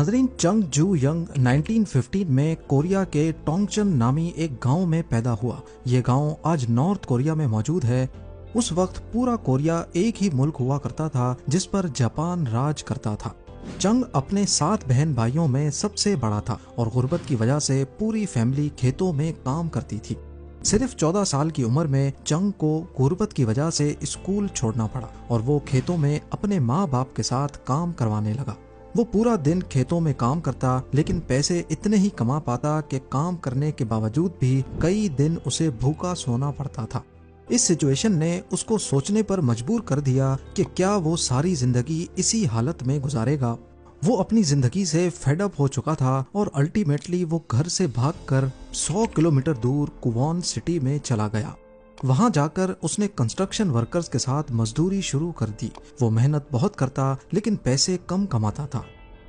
नाजरीन, चंग जू यंग 1915 में कोरिया के टोंगचन नामी एक गांव में पैदा हुआ। ये गांव आज नॉर्थ कोरिया में मौजूद है। उस वक्त पूरा कोरिया एक ही मुल्क हुआ करता था जिस पर जापान राज करता था। चंग अपने 7 बहन भाइयों में सबसे बड़ा था और गुर्बत की वजह से पूरी फैमिली खेतों में काम करती थी। सिर्फ 14 साल की उम्र में चंग को गुर्बत की वजह से स्कूल छोड़ना पड़ा और वो खेतों में अपने माँ बाप के साथ काम करवाने लगा। वो पूरा दिन खेतों में काम करता, लेकिन पैसे इतने ही कमा पाता कि काम करने के बावजूद भी कई दिन उसे भूखा सोना पड़ता था। इस सिचुएशन ने उसको सोचने पर मजबूर कर दिया कि क्या वो सारी जिंदगी इसी हालत में गुजारेगा। वो अपनी जिंदगी से फेड अप हो चुका था और अल्टीमेटली वो घर से भागकर 100 किलोमीटर दूर कुवॉन सिटी में चला गया। वहां जाकर उसने कंस्ट्रक्शन वर्कर्स के साथ मजदूरी शुरू कर दी। वो मेहनत बहुत करता, लेकिन पैसे कम कमाता था।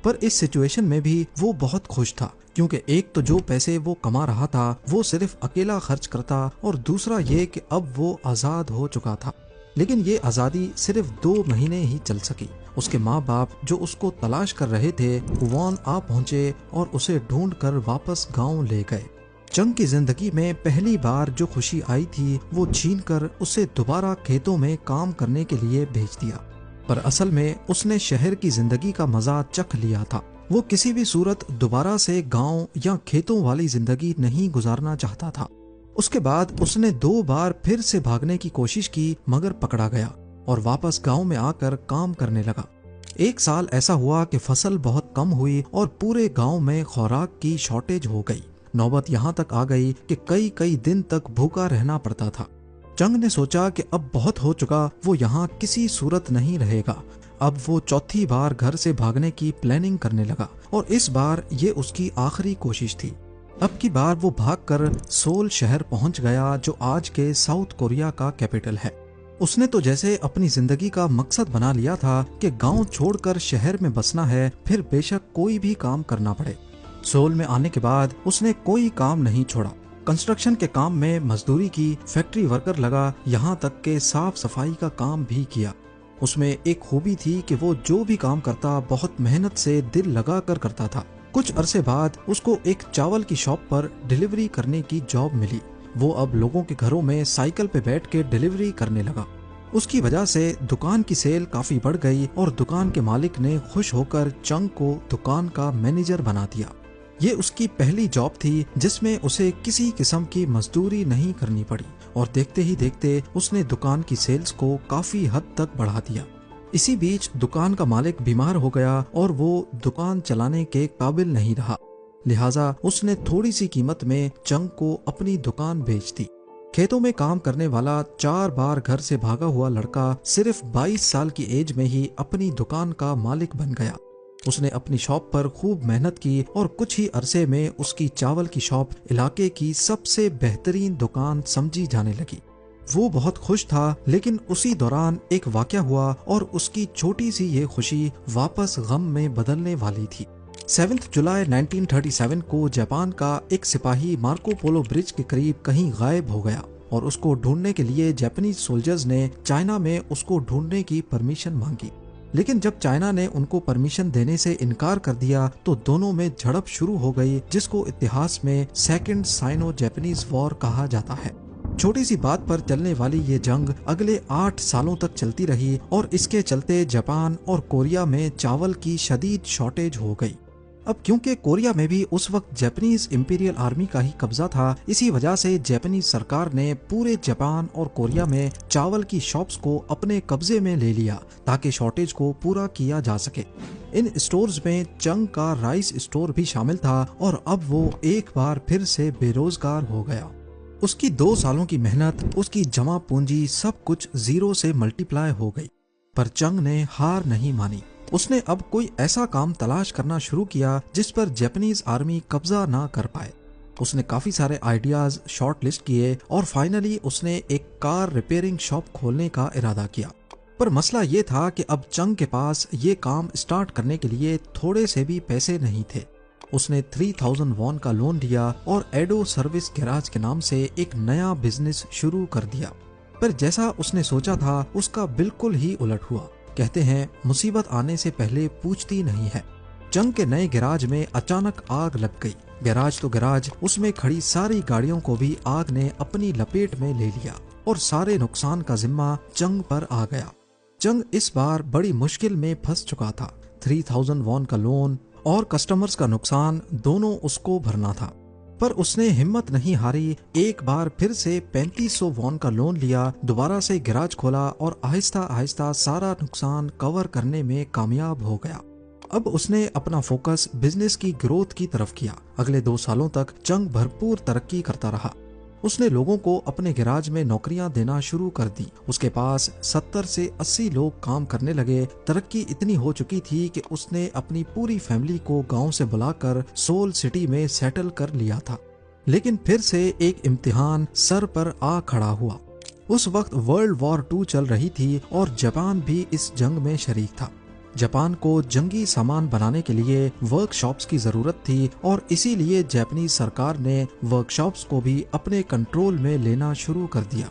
पर इस सिचुएशन में भी वो बहुत खुश था, क्योंकि एक तो जो पैसे वो कमा रहा था वो सिर्फ अकेला खर्च करता, और दूसरा ये कि अब वो आजाद हो चुका था। लेकिन ये आजादी सिर्फ 2 महीने ही चल सकी। उसके माँ बाप जो उसको तलाश कर रहे थे कुवॉन आ पहुंचे और उसे ढूंढकर वापस गांव ले गए। चंग की जिंदगी में पहली बार जो खुशी आई थी वो छीनकर उसे दोबारा खेतों में काम करने के लिए भेज दिया। पर असल में उसने शहर की जिंदगी का मजा चख लिया था। वो किसी भी सूरत दोबारा से गांव या खेतों वाली जिंदगी नहीं गुजारना चाहता था। उसके बाद उसने 2 बार फिर से भागने की कोशिश की, मगर पकड़ा गया और वापस गांव में आकर काम करने लगा। 1 साल ऐसा हुआ कि फसल बहुत कम हुई और पूरे गांव में खुराक की शॉर्टेज हो गई। नौबत यहाँ तक आ गई कि कई दिन तक भूखा रहना पड़ता था। चंग ने सोचा कि अब बहुत हो चुका, वो यहाँ किसी सूरत नहीं रहेगा। अब वो चौथी बार घर से भागने की प्लानिंग करने लगा और इस बार ये उसकी आखिरी कोशिश थी। अब की बार वो भागकर सोल शहर पहुंच गया, जो आज के साउथ कोरिया का कैपिटल है। उसने तो जैसे अपनी जिंदगी का मकसद बना लिया था कि गांव छोड़कर शहर में बसना है, फिर बेशक कोई भी काम करना पड़े। सोल में आने के बाद उसने कोई काम नहीं छोड़ा। कंस्ट्रक्शन के काम में मजदूरी की, फैक्ट्री वर्कर लगा, यहाँ तक के साफ सफाई का काम भी किया। उसमें एक खूबी थी कि वो जो भी काम करता बहुत मेहनत से दिल लगा कर करता था। कुछ अरसे बाद उसको एक चावल की शॉप पर डिलीवरी करने की जॉब मिली। वो अब लोगों के घरों में साइकिल पे बैठ के डिलीवरी करने लगा। उसकी वजह से दुकान की सेल काफी बढ़ गई और दुकान के मालिक ने खुश होकर चंग को दुकान का मैनेजर बना दिया। ये उसकी पहली जॉब थी जिसमें उसे किसी किस्म की मजदूरी नहीं करनी पड़ी, और देखते ही देखते उसने दुकान की सेल्स को काफी हद तक बढ़ा दिया। इसी बीच दुकान का मालिक बीमार हो गया और वो दुकान चलाने के काबिल नहीं रहा। लिहाजा उसने थोड़ी सी कीमत में चंग को अपनी दुकान बेच दी। खेतों में काम करने वाला 4 बार घर से भागा हुआ लड़का सिर्फ 22 साल की एज में ही अपनी दुकान का मालिक बन गया। उसने अपनी शॉप पर खूब मेहनत की और कुछ ही अरसे में उसकी चावल की शॉप इलाके की सबसे बेहतरीन दुकान समझी जाने लगी। वो बहुत खुश था, लेकिन उसी दौरान एक वाकया हुआ और उसकी छोटी सी ये खुशी वापस गम में बदलने वाली थी। 7 जुलाई 1937 को जापान का एक सिपाही मार्को पोलो ब्रिज के करीब कहीं गायब हो गया और उसको ढूंढने के लिए जापानीज सोल्जर्स ने चाइना में उसको ढूंढने की परमिशन मांगी। लेकिन जब चाइना ने उनको परमिशन देने से इनकार कर दिया तो दोनों में झड़प शुरू हो गई, जिसको इतिहास में सेकंड साइनो जापानीज वॉर कहा जाता है। छोटी सी बात पर चलने वाली ये जंग अगले 8 सालों तक चलती रही और इसके चलते जापान और कोरिया में चावल की शदीद शॉर्टेज हो गई। अब क्योंकि कोरिया में भी उस वक्त जापानीज इंपीरियल आर्मी का ही कब्जा था, इसी वजह से जापानीज सरकार ने पूरे जापान और कोरिया में चावल की शॉप्स को अपने कब्जे में ले लिया ताकि शॉर्टेज को पूरा किया जा सके। इन स्टोर्स में चंग का राइस स्टोर भी शामिल था और अब वो एक बार फिर से बेरोजगार हो गया। उसकी 2 सालों की मेहनत, उसकी जमा पूंजी, सब कुछ जीरो से मल्टीप्लाई हो गई। पर चंग ने हार नहीं मानी। उसने अब कोई ऐसा काम तलाश करना शुरू किया जिस पर जापानीज आर्मी कब्जा ना कर पाए। उसने काफी सारे आइडियाज शॉर्ट लिस्ट किए और फाइनली उसने एक कार रिपेयरिंग शॉप खोलने का इरादा किया। पर मसला ये था कि अब चंग के पास ये काम स्टार्ट करने के लिए थोड़े से भी पैसे नहीं थे। उसने 3000 वॉन का लोन लिया और एडो सर्विस गैराज के नाम से एक नया बिजनेस शुरू कर दिया। पर जैसा उसने सोचा था उसका बिल्कुल ही उलट हुआ। कहते हैं मुसीबत आने से पहले पूछती नहीं है। चंग के नए गैराज में अचानक आग लग गई। गैराज तो गैराज, उसमें खड़ी सारी गाड़ियों को भी आग ने अपनी लपेट में ले लिया और सारे नुकसान का जिम्मा चंग पर आ गया। चंग इस बार बड़ी मुश्किल में फंस चुका था। 3000 वॉन का लोन और कस्टमर्स का नुकसान दोनों उसको भरना था। पर उसने हिम्मत नहीं हारी, एक बार फिर से 3500 वॉन का लोन लिया, दोबारा से गैराज खोला और आहिस्ता आहिस्ता सारा नुकसान कवर करने में कामयाब हो गया। अब उसने अपना फोकस बिजनेस की ग्रोथ की तरफ किया। अगले 2 सालों तक चंग भरपूर तरक्की करता रहा। उसने लोगों को अपने गैराज में नौकरियां देना शुरू कर दी। उसके पास 70 से 80 लोग काम करने लगे। तरक्की इतनी हो चुकी थी कि उसने अपनी पूरी फैमिली को गांव से बुलाकर सोल सिटी में सेटल कर लिया था। लेकिन फिर से एक इम्तिहान सर पर आ खड़ा हुआ। उस वक्त वर्ल्ड वॉर 2 चल रही थी और जापान भी इस जंग में शरीक था। जापान को जंगी सामान बनाने के लिए वर्कशॉप्स की जरूरत थी और इसीलिए जापानीज सरकार ने वर्कशॉप्स को भी अपने कंट्रोल में लेना शुरू कर दिया।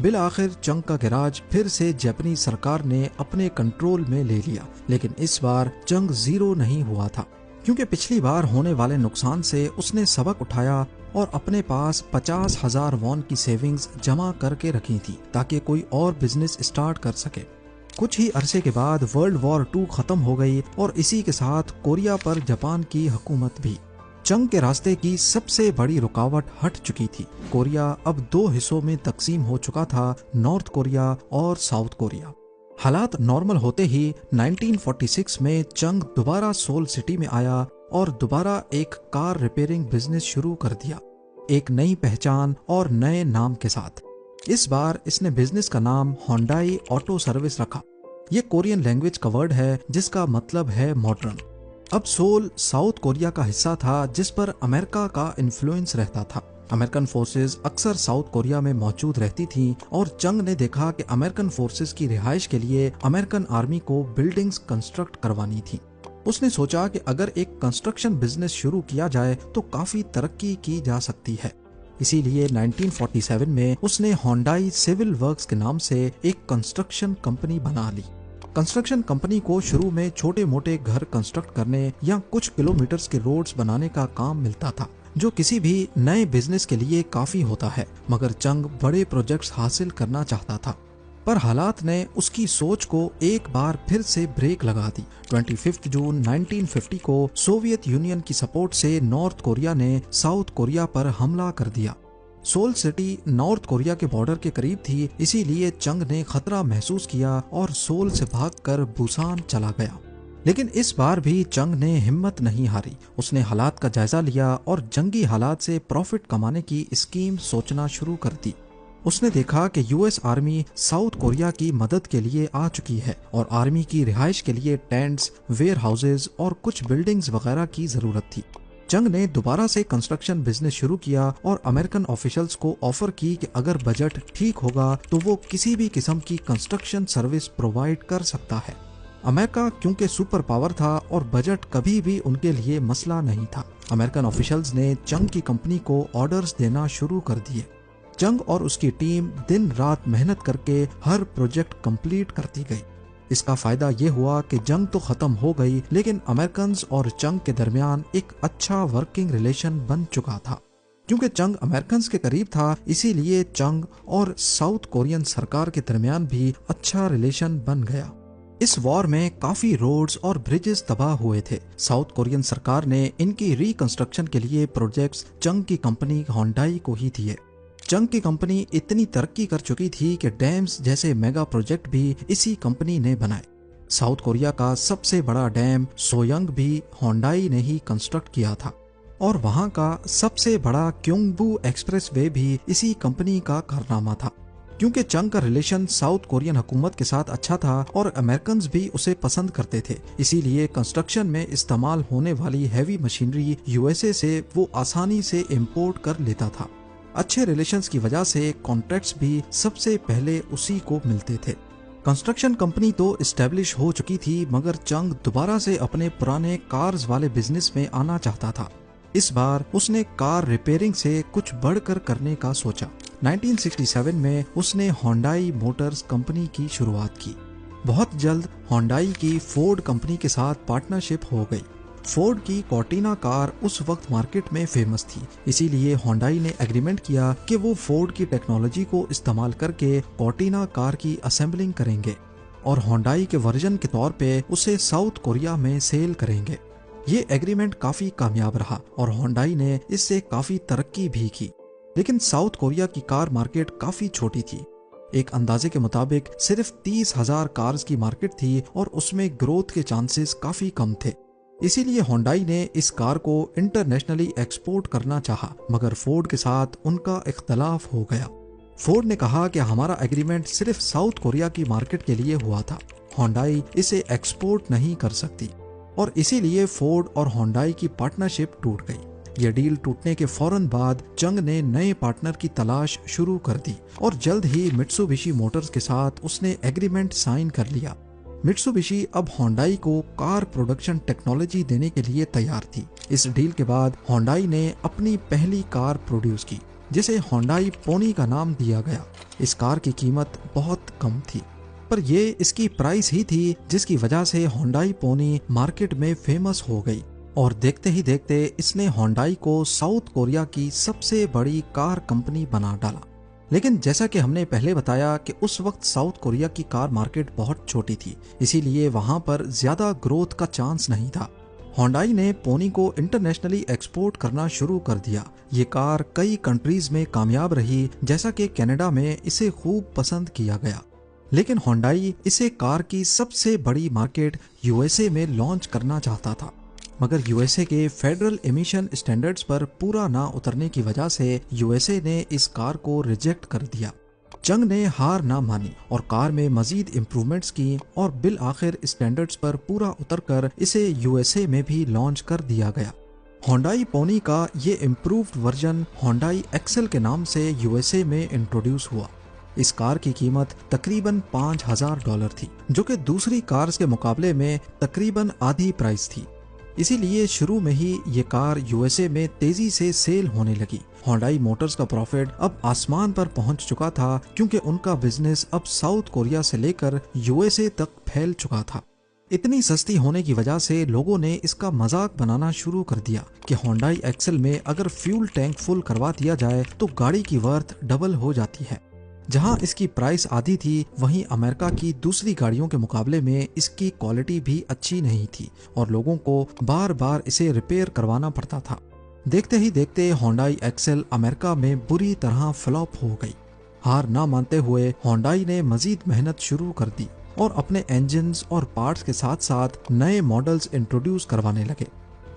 बिल आखिर चंग का गैराज फिर से जापानीज सरकार ने अपने कंट्रोल में ले लिया। लेकिन इस बार चंग जीरो नहीं हुआ था, क्योंकि पिछली बार होने वाले नुकसान से उसने सबक उठाया और अपने पास 50,000 वॉन की सेविंग्स जमा करके रखी थी ताकि कोई और बिजनेस स्टार्ट कर सके। कुछ ही अरसे के बाद वर्ल्ड वॉर 2 खत्म हो गई और इसी के साथ कोरिया पर जापान की हुकूमत भी। चंग के रास्ते की सबसे बड़ी रुकावट हट चुकी थी। कोरिया अब 2 हिस्सों में तकसीम हो चुका था, नॉर्थ कोरिया और साउथ कोरिया। हालात नॉर्मल होते ही 1946 में चंग दोबारा सोल सिटी में आया और दोबारा एक कार रिपेयरिंग बिजनेस शुरू कर दिया, एक नई पहचान और नए नाम के साथ। इस बार इसने बिजनेस का नाम होंडाई ऑटो सर्विस रखा। ये कोरियन लैंग्वेज का वर्ड है जिसका मतलब है मॉडर्न। अब सोल साउथ कोरिया का हिस्सा था जिस पर अमेरिका का इन्फ्लुएंस रहता था। अमेरिकन फोर्सेस अक्सर साउथ कोरिया में मौजूद रहती थीं और चंग ने देखा कि अमेरिकन फोर्सेस की रिहाइश के लिए अमेरिकन आर्मी को बिल्डिंग्स कंस्ट्रक्ट करवानी थी। उसने सोचा कि अगर एक कंस्ट्रक्शन बिजनेस शुरू किया जाए तो काफी तरक्की की जा सकती है। इसीलिए 1947 में उसने होंडाई सिविल वर्क्स के नाम से एक कंस्ट्रक्शन कंपनी बना ली। कंस्ट्रक्शन कंपनी को शुरू में छोटे मोटे घर कंस्ट्रक्ट करने या कुछ किलोमीटर्स के रोड्स बनाने का काम मिलता था, जो किसी भी नए बिजनेस के लिए काफी होता है। मगर चंग बड़े प्रोजेक्ट्स हासिल करना चाहता था, पर हालात ने उसकी सोच को एक बार फिर से ब्रेक लगा दी। 25 जून 1950 को सोवियत यूनियन की सपोर्ट से नॉर्थ कोरिया ने साउथ कोरिया पर हमला कर दिया। सोल सिटी नॉर्थ कोरिया के बॉर्डर के करीब थी, इसीलिए चंग ने खतरा महसूस किया और सोल से भागकर बुसान चला गया। लेकिन इस बार भी चंग ने हिम्मत नहीं हारी। उसने हालात का जायजा लिया और जंगी हालात से प्रॉफिट कमाने की स्कीम सोचना शुरू कर दी। उसने देखा कि यूएस आर्मी साउथ कोरिया की मदद के लिए आ चुकी है और आर्मी की रिहाइश के लिए टेंट्स, वेयर हाउसेज और कुछ बिल्डिंग्स वगैरह की जरूरत थी। चंग ने दोबारा से कंस्ट्रक्शन बिजनेस शुरू किया और अमेरिकन ऑफिशियल्स को ऑफर की कि अगर बजट ठीक होगा तो वो किसी भी किस्म की कंस्ट्रक्शन सर्विस प्रोवाइड कर सकता है। अमेरिका क्योंकि सुपर पावर था और बजट कभी भी उनके लिए मसला नहीं था। अमेरिकन ऑफिशियल्स ने चंग की कंपनी को ऑर्डर्स देना शुरू कर दिए। चंग और उसकी टीम दिन रात मेहनत करके हर प्रोजेक्ट कंप्लीट करती गई। इसका फायदा ये हुआ कि जंग तो खत्म हो गई, लेकिन अमेरिकन और चंग के दरमियान एक अच्छा वर्किंग रिलेशन बन चुका था। क्योंकि चंग अमेरिकन के करीब था, इसीलिए चंग और साउथ कोरियन सरकार के दरमियान भी अच्छा रिलेशन बन गया। इस वॉर में काफी रोड्स और ब्रिजेस तबाह हुए थे। साउथ कोरियन सरकार ने इनकी रिकंस्ट्रक्शन के लिए प्रोजेक्ट्स चंग की कंपनी होंडाई को ही दिए। चंग की कंपनी इतनी तरक्की कर चुकी थी कि डैम्स जैसे मेगा प्रोजेक्ट भी इसी कंपनी ने बनाए। साउथ कोरिया का सबसे बड़ा डैम सोयंग भी होंडाई ने ही कंस्ट्रक्ट किया था और वहां का सबसे बड़ा क्योंगबू एक्सप्रेस वे भी इसी कंपनी का कारनामा था। क्योंकि चंग का रिलेशन साउथ कोरियन हुकूमत के साथ अच्छा था और अमेरिकन भी उसे पसंद करते थे, इसीलिए कंस्ट्रक्शन में इस्तेमाल होने वाली हैवी मशीनरी यूएसए से वो आसानी से इंपोर्ट कर लेता था। अच्छे रिलेशंस की वजह से कॉन्ट्रैक्ट्स भी सबसे पहले उसी को मिलते थे। कंस्ट्रक्शन कंपनी तो एस्टेब्लिश हो चुकी थी, मगर चंग दोबारा से अपने पुराने कार्स वाले बिजनेस में आना चाहता था। इस बार उसने कार रिपेयरिंग से कुछ बढ़कर करने का सोचा। 1967 में उसने होंडाई मोटर्स कंपनी की शुरुआत की। बहुत जल्द होंडाई की फोर्ड कंपनी के साथ पार्टनरशिप हो गई। फोर्ड की कॉर्टिना कार उस वक्त मार्केट में फेमस थी, इसीलिए होंडाई ने एग्रीमेंट किया कि वो फोर्ड की टेक्नोलॉजी को इस्तेमाल करके कॉर्टिना कार की असेंबलिंग करेंगे और होंडाई के वर्जन के तौर पे उसे साउथ कोरिया में सेल करेंगे। ये एग्रीमेंट काफी कामयाब रहा और होंडाई ने इससे काफी तरक्की भी की, लेकिन साउथ कोरिया की कार मार्केट काफी छोटी थी। एक अंदाजे के मुताबिक सिर्फ 30,000 कार्स की मार्केट थी और उसमें ग्रोथ के चांसेस काफी कम थे। इसीलिए होंडाई ने इस कार को इंटरनेशनली एक्सपोर्ट करना चाहा, मगर फोर्ड के साथ उनका इख्तलाफ हो गया। फोर्ड ने कहा कि हमारा एग्रीमेंट सिर्फ साउथ कोरिया की मार्केट के लिए हुआ था, होंडाई इसे एक्सपोर्ट नहीं कर सकती, और इसीलिए फोर्ड और होंडाई की पार्टनरशिप टूट गई। यह डील टूटने के फौरन बाद चंग ने नए पार्टनर की तलाश शुरू कर दी और जल्द ही मित्सुबिशी मोटर्स के साथ उसने एग्रीमेंट साइन कर लिया। मित्सुबिशी अब होंडाई को कार प्रोडक्शन टेक्नोलॉजी देने के लिए तैयार थी। इस डील के बाद होंडाई ने अपनी पहली कार प्रोड्यूस की, जिसे होंडाई पोनी का नाम दिया गया। इस कार की कीमत बहुत कम थी, पर ये इसकी प्राइस ही थी जिसकी वजह से होंडाई पोनी मार्केट में फेमस हो गई और देखते ही देखते इसने होंडाई को साउथ कोरिया की सबसे बड़ी कार कंपनी बना डाला। लेकिन जैसा कि हमने पहले बताया कि उस वक्त साउथ कोरिया की कार मार्केट बहुत छोटी थी, इसीलिए वहां पर ज्यादा ग्रोथ का चांस नहीं था। होंडाई ने पोनी को इंटरनेशनली एक्सपोर्ट करना शुरू कर दिया। ये कार कई कंट्रीज में कामयाब रही, जैसा कि कनाडा में इसे खूब पसंद किया गया। लेकिन होंडाई इसे कार की सबसे बड़ी मार्केट यूएसए में लॉन्च करना चाहता था, मगर यूएसए के फेडरल एमिशन स्टैंडर्ड्स पर पूरा ना उतरने की वजह से यूएसए ने इस कार को रिजेक्ट कर दिया। चंग ने हार ना मानी और कार में मजीद इम्प्रूवमेंट्स की और बिल आखिर स्टैंडर्ड्स पर पूरा उतरकर इसे यूएसए में भी लॉन्च कर दिया गया। होंडाई पोनी का ये इम्प्रूव्ड वर्जन होंडाई एक्सेल के नाम से यूएसए में इंट्रोड्यूस हुआ। इस कार की कीमत तकरीबन $5,000 थी, जो कि दूसरी कार्स के मुकाबले में तकरीबन आधी प्राइस थी। इसीलिए शुरू में ही ये कार यूएसए में तेजी से सेल होने लगी। होंडाई मोटर्स का प्रॉफिट अब आसमान पर पहुंच चुका था, क्योंकि उनका बिजनेस अब साउथ कोरिया से लेकर यूएसए तक फैल चुका था। इतनी सस्ती होने की वजह से लोगों ने इसका मजाक बनाना शुरू कर दिया कि होंडाई एक्सेल में अगर फ्यूल टैंक फुल करवा दिया जाए तो गाड़ी की वर्थ डबल हो जाती है। जहां इसकी प्राइस आधी थी, वहीं अमेरिका की दूसरी गाड़ियों के मुकाबले में इसकी क्वालिटी भी अच्छी नहीं थी और लोगों को बार बार इसे रिपेयर करवाना पड़ता था। देखते ही देखते होंडाई एक्सेल अमेरिका में बुरी तरह फ्लॉप हो गई। हार ना मानते हुए होंडाई ने मजीद मेहनत शुरू कर दी और अपने इंजन्स और पार्ट्स के साथ साथ नए मॉडल्स इंट्रोड्यूस करवाने लगे।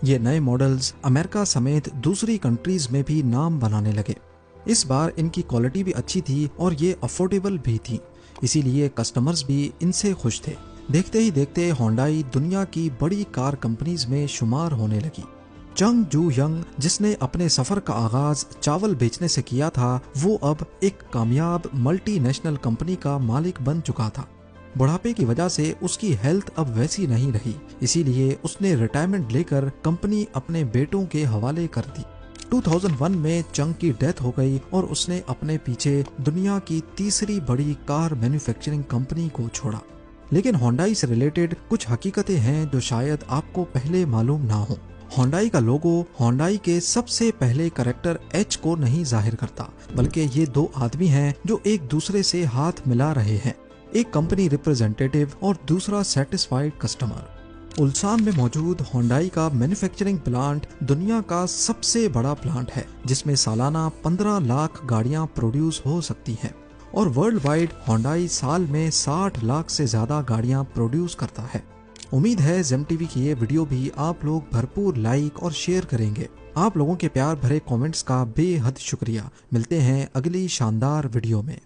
ये नए मॉडल्स अमेरिका समेत दूसरी कंट्रीज में भी नाम बनाने लगे। इस बार इनकी क्वालिटी भी अच्छी थी और ये अफोर्डेबल भी थी, इसीलिए कस्टमर्स भी इनसे खुश थे। देखते ही देखते होंडाई दुनिया की बड़ी कार कंपनीज में शुमार होने लगी। चंग जू यंग, जिसने अपने सफर का आगाज चावल बेचने से किया था, वो अब एक कामयाब मल्टीनेशनल कंपनी का मालिक बन चुका था। बुढ़ापे की वजह से उसकी हेल्थ अब वैसी नहीं रही, इसीलिए उसने रिटायरमेंट लेकर कंपनी अपने बेटों के हवाले कर दी। 2001 में चंग की डेथ हो गई और उसने अपने पीछे दुनिया की तीसरी बड़ी कार मैन्युफैक्चरिंग कंपनी को छोड़ा। लेकिन होंडाई से रिलेटेड कुछ हकीकतें हैं जो शायद आपको पहले मालूम ना हो। होंडाई का लोगो होंडाई के सबसे पहले कैरेक्टर एच को नहीं जाहिर करता, बल्कि ये दो आदमी हैं जो एक दूसरे से हाथ मिला रहे हैं, एक कंपनी रिप्रेजेंटेटिव और दूसरा सेटिस्फाइड कस्टमर। उल्सान में मौजूद होंडाई का मैन्युफैक्चरिंग प्लांट दुनिया का सबसे बड़ा प्लांट है, जिसमें सालाना 15 लाख गाड़ियां प्रोड्यूस हो सकती हैं और वर्ल्ड वाइड होंडाई साल में 60 लाख से ज्यादा गाड़ियां प्रोड्यूस करता है। उम्मीद है जेम टीवी की ये वीडियो भी आप लोग भरपूर लाइक और शेयर करेंगे। आप लोगों के प्यार भरे कमेंट्स का बेहद शुक्रिया। मिलते हैं अगली शानदार वीडियो में।